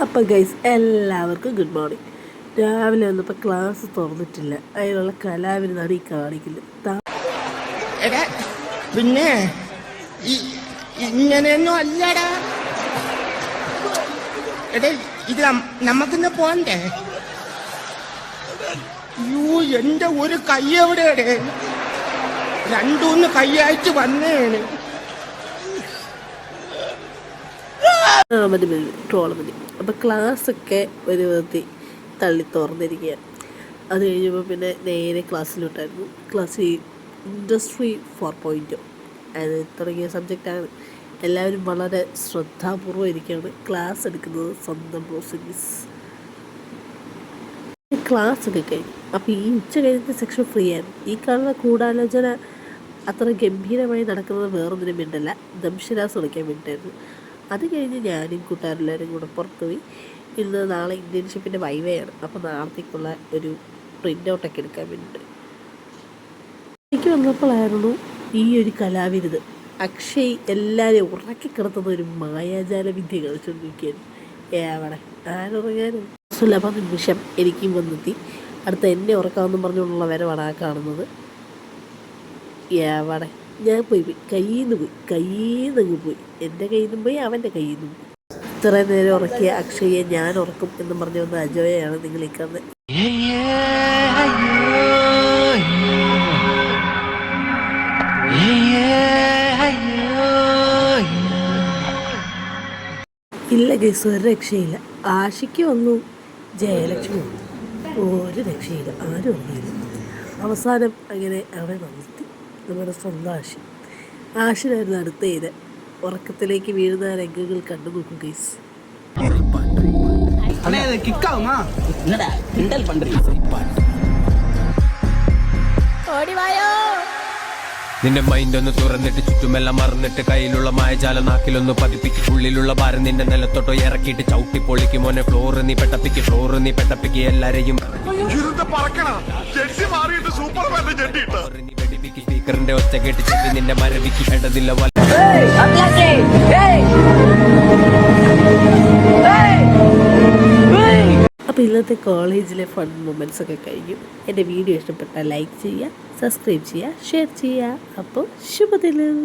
അപ്പം ഗൈസ് എല്ലാവർക്കും good morning. രാവിലെ വന്നപ്പോൾ ക്ലാസ് തുറന്നിട്ടില്ല. അതിനുള്ള കലാവിരുന്നാണ് ഈ കാണിക്കുന്നത്. പിന്നെ ഇങ്ങനെയൊന്നും അല്ലടാ. എടേ ഇത് നമുക്കിന്ന് പോണ്ടേ? യൂ എന്റെ ഒരു കൈ എവിടെയടേ? രണ്ടൂന്ന് കൈയായിട്ട് വന്നേണ്. മതി ട്രോള് മതി. അപ്പം ക്ലാസ്സൊക്കെ ഒരു വിധത്തിൽ തള്ളി തുറന്നിരിക്കുകയാണ്. അത് കഴിഞ്ഞപ്പോൾ പിന്നെ നേരെ ക്ലാസ്സിലോട്ടായിരുന്നു. ക്ലാസ് ഇൻഡസ്ട്രി 4.0 അത് തുടങ്ങിയ സബ്ജക്റ്റാണ്. എല്ലാവരും വളരെ ശ്രദ്ധാപൂർവ്വം ഇരിക്കുകയാണ്. ക്ലാസ് എടുക്കുന്നത് സ്വന്തം പ്രോസിസ്. ക്ലാസ് ഒക്കെ കഴിഞ്ഞു. അപ്പോൾ ഈ ഉച്ച കഴിഞ്ഞത്തെ സെക്ഷൻ ഫ്രീ ആയിരുന്നു. ഈ കാണുന്ന ഗൂഢാലോചന അത്ര ഗംഭീരമായി നടക്കുന്നത് വേറൊന്നിനും വേണ്ടല്ല, ദംശരാസ് കളിക്കാൻ വേണ്ടിയിട്ടായിരുന്നു. അത് കഴിഞ്ഞ് ഞാനും കൂട്ടുകാരെല്ലാവരും കൂടെ പുറത്തുപോയി. ഇന്ന് നാളെ ഇൻറ്റേൺഷിപ്പിൻ്റെ വൈവയാണ്. അപ്പോൾ നാളത്തേക്കുള്ള ഒരു പ്രിൻ്റ് ഔട്ടൊക്കെ എടുക്കാൻ വേണ്ടിയിട്ട് എനിക്ക് വന്നപ്പോഴായിരുന്നു ഈ ഒരു കലാവിരുത്. അക്ഷയ് എല്ലാവരെയും ഉറക്കി കിടത്തുന്ന ഒരു മായാജാല വിദ്യ കളിച്ചുകൊണ്ടിരിക്കുകയായിരുന്നു. അവിടെ ആരുറങ്ങാനും സുലഭ നിമിഷം എനിക്കും വന്നെത്തി. അടുത്ത എന്നെ ഉറക്കാമെന്നും പറഞ്ഞുകൊണ്ടുള്ള വരവാണ് ആ കാണുന്നത്. അവിടെ ഞാൻ പോയി കയ്യിൽ നിന്ന് പോയി. എൻ്റെ കയ്യിൽ നിന്നും പോയി, അവൻ്റെ കയ്യിൽ നിന്നും പോയി. ഇത്രയും നേരം ഉറക്കിയ അക്ഷയെ ഞാൻ ഉറക്കും എന്നും പറഞ്ഞു വന്ന അജോയാണ് നിങ്ങൾ ഈ കാണുന്നത്. ഇല്ല കേസ്, ഒരു രക്ഷയില്ല. ആഷിക്ക് വന്നു, ജയലക്ഷ്മി വന്നു, ഒരു രക്ഷയില്ല, ആരും അറിയില്ല. അവസാനം അങ്ങനെ അവൻ വന്നെത്തി, നമ്മുടെ സ്വന്തം ആഷിനായിരുന്നു അടുത്ത ഇത്. ഉറക്കത്തിലേക്ക് വീഴുന്ന രംഗങ്ങൾ കണ്ടു നോക്കും ഗൈസ്. നിന്റെ മൈൻഡ് ഒന്ന് തുറന്നിട്ട് ചുറ്റുമെല്ലാം മറന്നിട്ട് കയ്യിലുള്ള മായജാല നാക്കിലൊന്ന് പതിപ്പിക്ക്. ഉള്ളിലുള്ള ഭാരം നിന്റെ നിലത്തോട്ടോ ഇറക്കിയിട്ട് ചവിട്ടി പൊളിക്ക്. മോനെ ഫ്ലോറ് നീ പെട്ടപ്പിക്ക് എല്ലാരെയും സ്പീക്കറിന്റെ ഒച്ച കേട്ട് ചെവി നിന്റെ മരവിക്ക് ഇടതില്ല. അപ്പോൾ ഇന്നത്തെ കോളേജിലെ ഫൺ മൊമെൻറ്റ്സ് ഒക്കെ കഴിഞ്ഞു. എൻ്റെ വീഡിയോ ഇഷ്ടപ്പെട്ടാൽ ലൈക്ക് ചെയ്യുക, സബ്സ്ക്രൈബ് ചെയ്യുക, ഷെയർ ചെയ്യുക. അപ്പോൾ ശുഭദിനം.